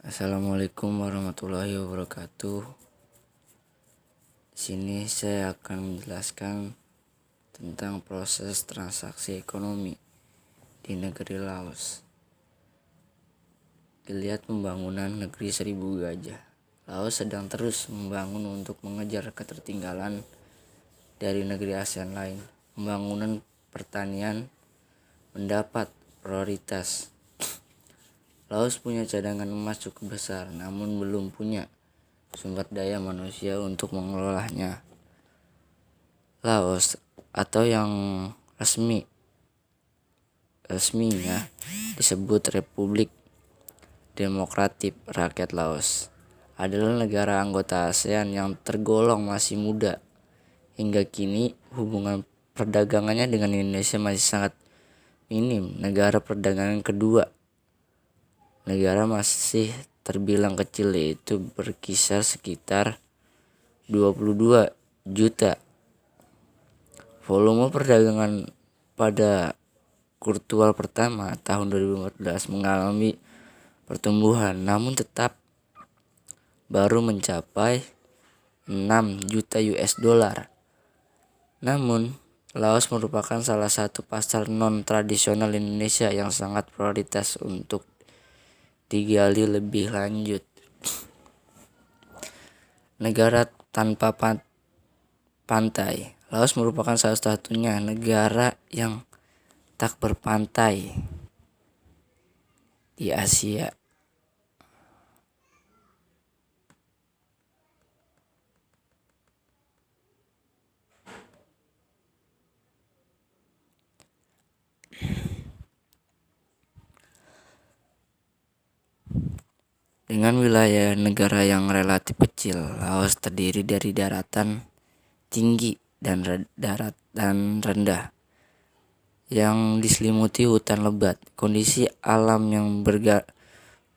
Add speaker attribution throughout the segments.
Speaker 1: Assalamualaikum warahmatullahi wabarakatuh. Di sini saya akan menjelaskan tentang proses transaksi ekonomi di negeri Laos. Geliat pembangunan negeri seribu gajah. Laos sedang terus membangun untuk mengejar ketertinggalan dari negeri ASEAN lain. Pembangunan pertanian mendapat prioritas. Laos punya cadangan emas cukup besar, namun belum punya sumber daya manusia untuk mengelolanya. Laos atau yang resminya disebut Republik Demokratik Rakyat Laos adalah negara anggota ASEAN yang tergolong masih muda. Hingga kini hubungan perdagangannya dengan Indonesia masih sangat minim. Negara perdagangan kedua negara masih terbilang kecil, yaitu berkisar sekitar 22 juta. Volume perdagangan pada kuartal pertama tahun 2014 mengalami pertumbuhan, namun tetap baru mencapai 6 juta US dollar. Namun, Laos merupakan salah satu pasar non-tradisional Indonesia yang sangat prioritas untuk digali lebih lanjut. Negara tanpa pantai. Laos merupakan salah satunya negara yang tak berpantai di Asia. Dengan wilayah negara yang relatif kecil, Laos terdiri dari daratan tinggi dan rendah yang diselimuti hutan lebat. Kondisi alam yang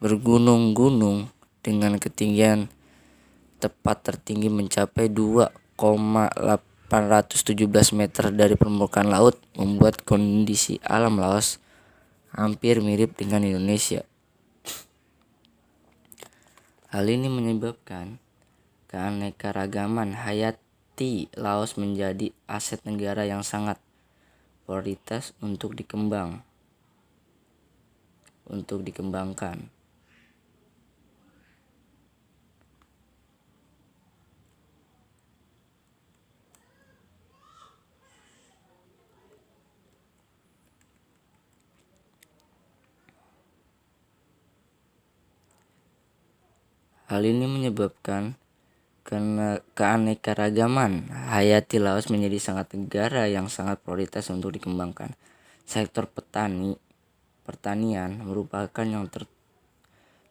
Speaker 1: bergunung-gunung dengan ketinggian tepat tertinggi mencapai 2,817 meter dari permukaan laut membuat kondisi alam Laos hampir mirip dengan Indonesia. Hal ini menyebabkan keanekaragaman hayati Laos menjadi aset negara yang sangat prioritas untuk dikembangkan. Hal ini menyebabkan keanekaragaman hayati Laos menjadi sangat negara yang sangat prioritas untuk dikembangkan. Sektor pertanian merupakan yang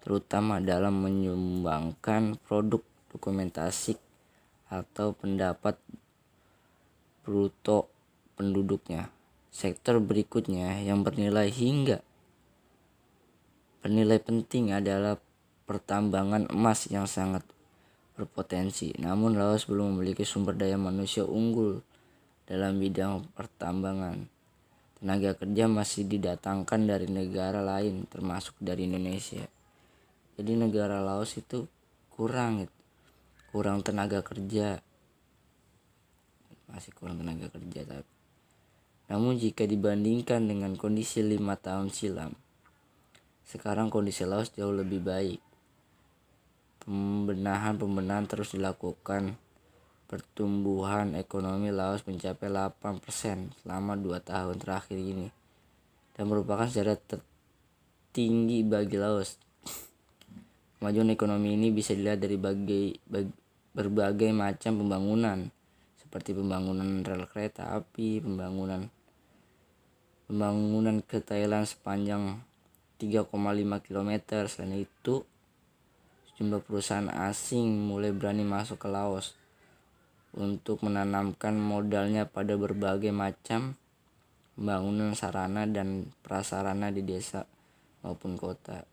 Speaker 1: terutama dalam menyumbangkan produk dokumentasi atau pendapat bruto penduduknya. Sektor berikutnya yang bernilai penting adalah pertambangan emas yang sangat berpotensi. Namun Laos belum memiliki sumber daya manusia unggul dalam bidang pertambangan. Tenaga kerja masih didatangkan dari negara lain termasuk dari Indonesia. Jadi negara Laos itu kurang tenaga kerja. Masih kurang tenaga kerja tapi. Namun jika dibandingkan dengan kondisi 5 tahun silam, sekarang kondisi Laos jauh lebih baik. Pembenahan terus dilakukan. Pertumbuhan ekonomi Laos mencapai 8% selama 2 tahun terakhir ini dan merupakan sejarah tertinggi bagi Laos. Kemajuan ekonomi ini bisa dilihat dari berbagai macam pembangunan seperti pembangunan rel kereta api, pembangunan ke Thailand sepanjang 3,5 km. Selain itu, sejumlah perusahaan asing mulai berani masuk ke Laos untuk menanamkan modalnya pada berbagai macam pembangunan sarana dan prasarana di desa maupun kota.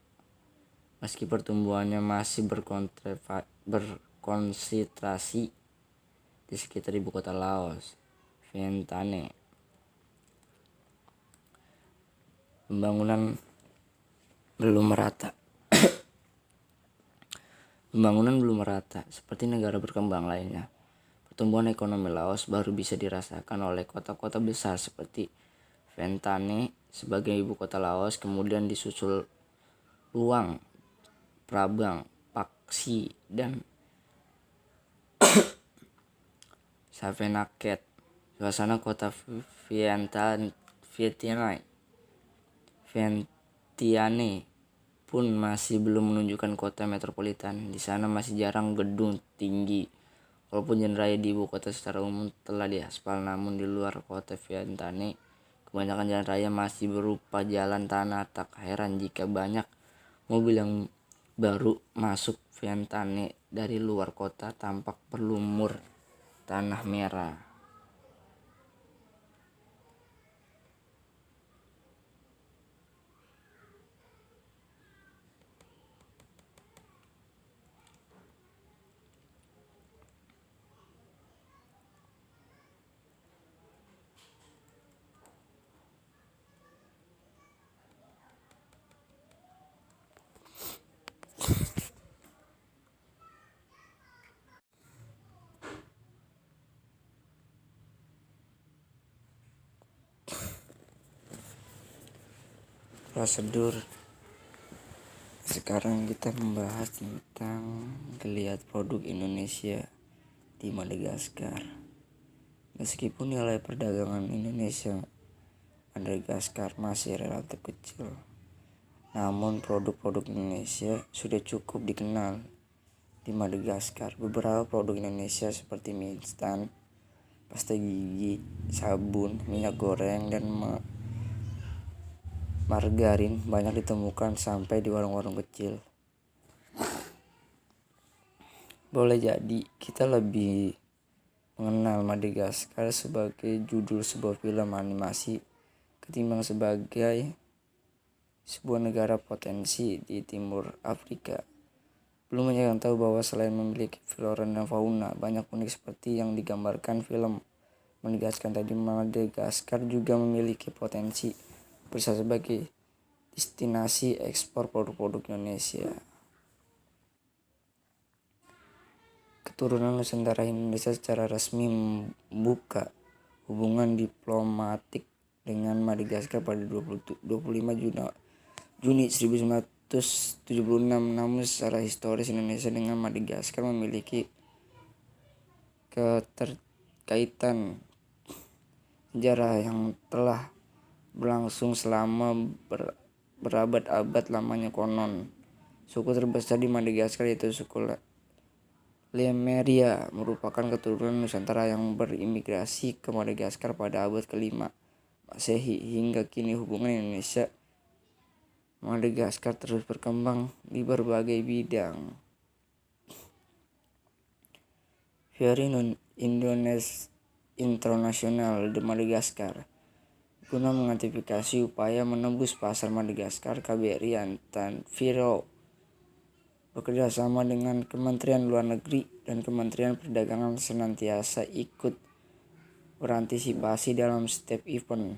Speaker 1: Meski pertumbuhannya masih berkonsentrasi di sekitar ibu kota Laos, Vientiane, pembangunan belum merata. Pembangunan belum merata seperti negara berkembang lainnya. Pertumbuhan ekonomi Laos baru bisa dirasakan oleh kota-kota besar seperti Vientiane sebagai ibu kota Laos, kemudian disusul Luang Prabang, Paksi, dan Savenaket. Suasana kota Vientiane pun masih belum menunjukkan kota metropolitan. Di sana masih jarang gedung tinggi. Walaupun jalan raya di ibu kota secara umum telah diaspal, namun di luar kota Vientiane, kebanyakan jalan raya masih berupa jalan tanah. Tak heran jika banyak mobil yang baru masuk Vientiane dari luar kota tampak berlumur tanah merah. Prosedur. Sekarang kita membahas tentang geliat produk Indonesia di Madagaskar. Meskipun nilai perdagangan Indonesia Madagaskar masih relatif kecil, namun produk-produk Indonesia sudah cukup dikenal di Madagaskar. Beberapa produk Indonesia seperti mie instan, pasta gigi, sabun, minyak goreng, dan margarin banyak ditemukan sampai di warung-warung kecil. Boleh jadi kita lebih mengenal Madagaskar sebagai judul sebuah film animasi ketimbang sebagai sebuah negara potensi di timur Afrika. Belum banyak yang tahu bahwa selain memiliki flora dan fauna banyak unik seperti yang digambarkan film Madagaskar tadi, Madagaskar juga memiliki potensi besar sebagai destinasi ekspor produk-produk Indonesia. Keturunan Nusantara Indonesia secara resmi membuka hubungan diplomatik dengan Madagaskar pada 25 Juni 1976. Namun secara historis Indonesia dengan Madagaskar memiliki keterkaitan sejarah yang telah berlangsung selama berabad-abad lamanya. Konon suku terbesar di Madagaskar yaitu suku Lemeria merupakan keturunan Nusantara yang berimigrasi ke Madagaskar pada abad ke-5 Masehi. Hingga kini hubungan Indonesia Madagaskar terus berkembang di berbagai bidang. Ferry Indonesia Internasional de Madagaskar guna mengantisipasi upaya menembus pasar Madagaskar, KBRI Antanviro bekerja sama dengan Kementerian Luar Negeri dan Kementerian Perdagangan senantiasa ikut berantisipasi dalam setiap event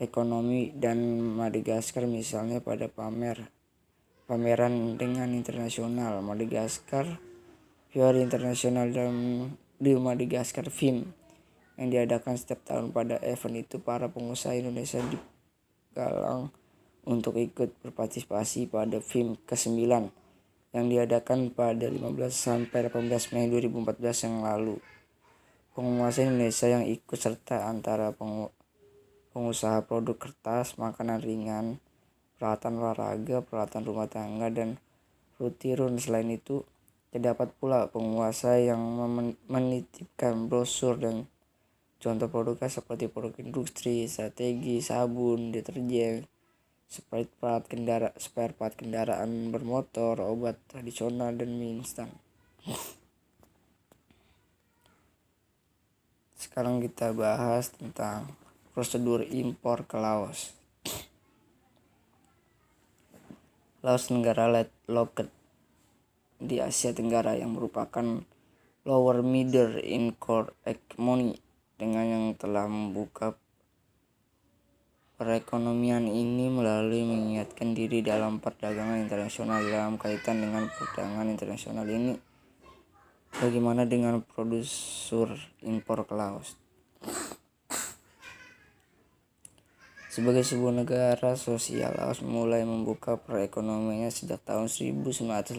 Speaker 1: ekonomi dan Madagaskar, misalnya pada pameran dengan internasional Madagaskar Fiori Internasional di Madagaskar Film yang diadakan setiap tahun. Pada event itu para pengusaha Indonesia digalang untuk ikut berpartisipasi pada film ke-9 yang diadakan pada 15 sampai 18 Mei 2014 yang lalu. Penguasa Indonesia yang ikut serta antara pengusaha produk kertas, makanan ringan, peralatan olahraga, peralatan rumah tangga, dan rutirun. Selain itu, terdapat pula penguasa yang menitipkan brosur dan contoh produknya seperti produk industri, strategi, sabun, deterjen, spare part kendaraan bermotor, obat tradisional, dan mie instan. Sekarang kita bahas tentang prosedur impor ke Laos. Laos negara landlocked di Asia Tenggara yang merupakan lower middle income economy dengan yang telah membuka Perekonomian ini melalui mengingatkan diri dalam perdagangan internasional. Dalam kaitan dengan perdagangan internasional ini, bagaimana dengan produser impor ke Laos? Sebagai sebuah negara sosial, Laos mulai membuka perekonomiannya sejak tahun 1986.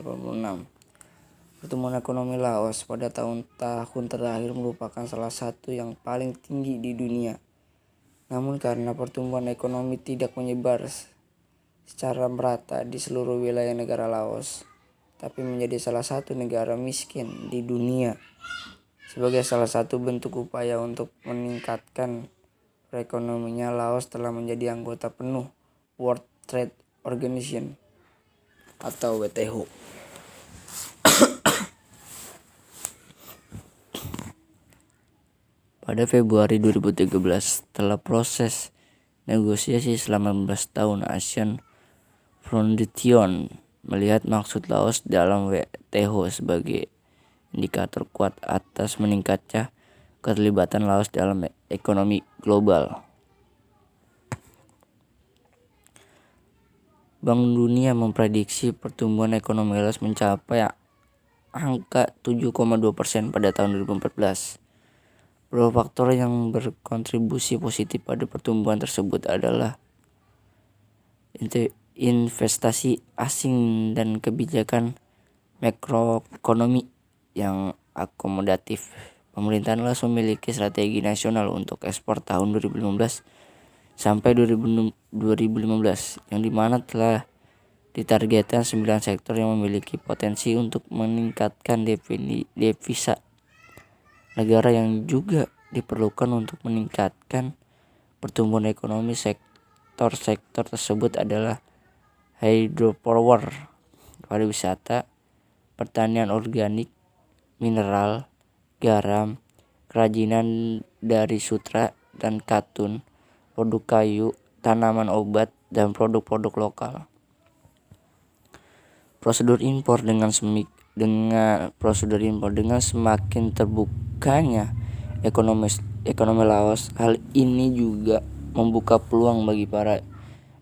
Speaker 1: Pertumbuhan ekonomi Laos pada tahun-tahun terakhir merupakan salah satu yang paling tinggi di dunia. Namun karena pertumbuhan ekonomi tidak menyebar secara merata di seluruh wilayah negara Laos, tapi menjadi salah satu negara miskin di dunia. Sebagai salah satu bentuk upaya untuk meningkatkan perekonomiannya, Laos telah menjadi anggota penuh World Trade Organization atau WTO. Pada Februari 2013, setelah proses negosiasi selama 15 tahun, ASEAN Foundation melihat maksud Laos dalam WTO sebagai indikator kuat atas meningkatnya keterlibatan Laos dalam ekonomi global. Bank Dunia memprediksi pertumbuhan ekonomi Laos mencapai angka 7,2% pada tahun 2014. Beberapa faktor yang berkontribusi positif pada pertumbuhan tersebut adalah investasi asing dan kebijakan makroekonomi yang akomodatif. Pemerintahan Laos memiliki strategi nasional untuk ekspor tahun 2015 sampai 2015 yang dimana telah ditargetkan 9 sektor yang memiliki potensi untuk meningkatkan devisa negara yang juga diperlukan untuk meningkatkan pertumbuhan ekonomi. Sektor-sektor tersebut adalah hydropower, pariwisata, pertanian organik, mineral, garam, kerajinan dari sutra dan katun, produk kayu, tanaman obat, dan produk-produk lokal. Prosedur impor dengan semakin terbukanya ekonomi Laos, hal ini juga membuka peluang bagi para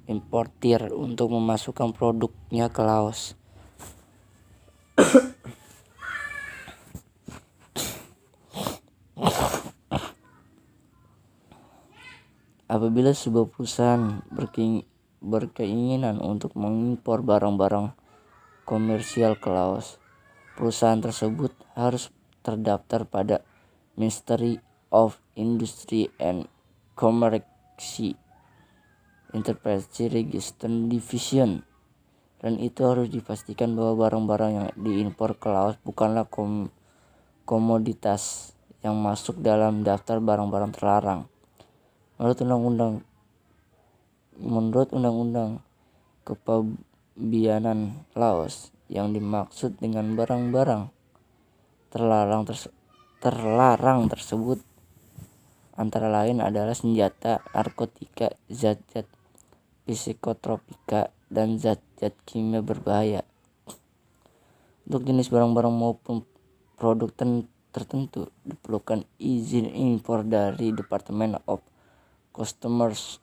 Speaker 1: importir untuk memasukkan produknya ke Laos. Apabila sebuah perusahaan berkeinginan untuk mengimpor barang-barang komersial ke Laos, perusahaan tersebut harus terdaftar pada Ministry of Industry and Commerce Enterprise Register Division, dan itu harus dipastikan bahwa barang-barang yang diimpor ke Laos bukanlah komoditas yang masuk dalam daftar barang-barang terlarang. Menurut Undang-Undang Kepabianan Laos, yang dimaksud dengan barang-barang terlarang tersebut antara lain adalah senjata, narkotika, zat-zat psikotropika, dan zat-zat kimia berbahaya. Untuk jenis barang-barang maupun produk tertentu diperlukan izin impor dari Department of Commerce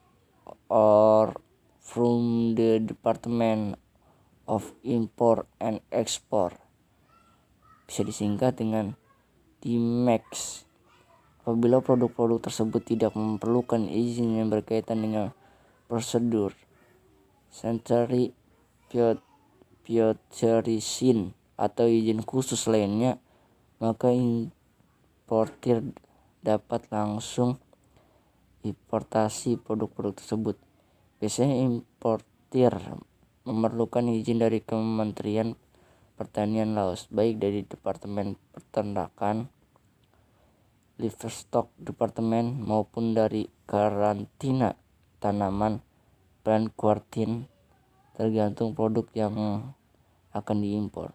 Speaker 1: or from the Department of Import and Export, bisa disingkat dengan DMEX. Apabila produk-produk tersebut tidak memerlukan izin yang berkaitan dengan prosedur Century Piotricin atau izin khusus lainnya, maka importir dapat langsung importasi produk-produk tersebut. Biasanya importir memerlukan izin dari Kementerian Pertanian Laos, baik dari Departemen Peternakan, Livestock Department, maupun dari karantina tanaman, plant quarantine, tergantung produk yang akan diimpor.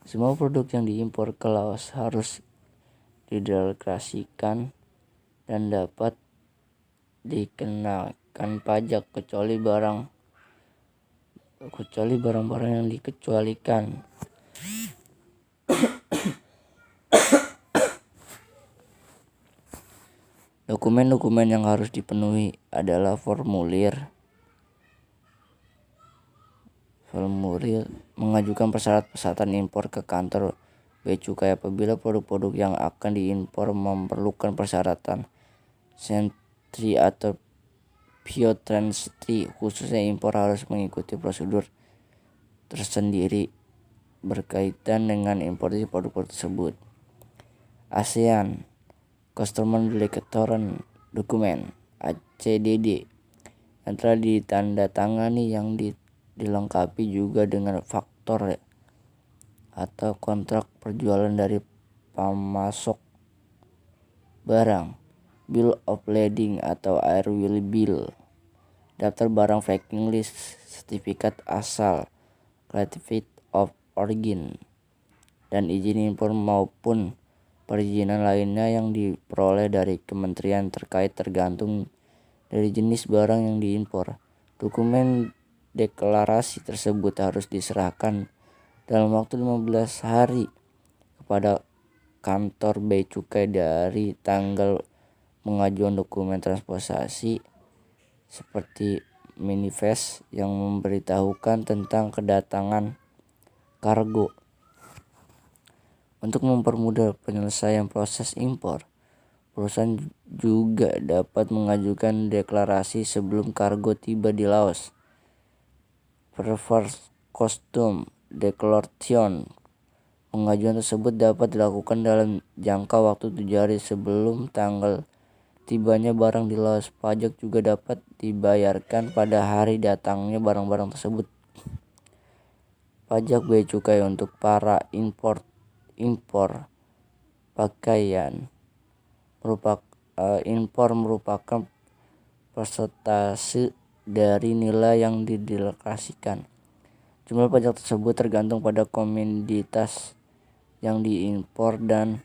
Speaker 1: Semua produk yang diimpor ke Laos harus dideklarasikan dan dapat dikenakan pajak kecuali barang-barang yang dikecualikan. Dokumen-dokumen yang harus dipenuhi adalah formulir mengajukan persyaratan impor ke kantor Bea Cukai apabila produk-produk yang akan diimpor memerlukan persyaratan sentri atau biotransity. Khususnya impor harus mengikuti prosedur tersendiri berkaitan dengan importasi produk tersebut. ASEAN Customer Declaration Document (ACDD) yang telah ditandatangani yang dilengkapi juga dengan faktor atau kontrak perjualan dari pemasok barang, Bill of Lading atau Airwheel Bill, daftar barang packing list, sertifikat asal, certificate of origin, dan izin impor maupun perizinan lainnya yang diperoleh dari kementerian terkait tergantung dari jenis barang yang diimpor. Dokumen deklarasi tersebut harus diserahkan dalam waktu 15 hari kepada kantor Bea Cukai dari tanggal pengajuan dokumen transportasi seperti manifest yang memberitahukan tentang kedatangan kargo. Untuk mempermudah penyelesaian proses impor, perusahaan juga dapat mengajukan deklarasi sebelum kargo tiba di Laos. Preferred Custom Declaration. Pengajuan tersebut dapat dilakukan dalam jangka waktu 7 hari sebelum tanggal tibanya barang di Laos. Pajak juga dapat dibayarkan pada hari datangnya barang-barang tersebut. Pajak bea cukai untuk para impor pakaian impor merupakan persentase dari nilai yang dideklarasikan. Jumlah pajak tersebut tergantung pada komoditas yang diimpor dan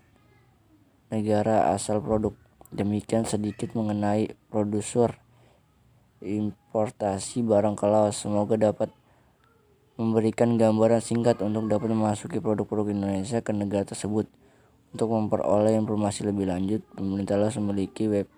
Speaker 1: negara asal produk. Demikian sedikit mengenai prosedur importasi barang ke Laos. Semoga dapat memberikan gambaran singkat untuk dapat memasuki produk-produk Indonesia ke negara tersebut. Untuk memperoleh informasi lebih lanjut, pemerintah Laos memiliki web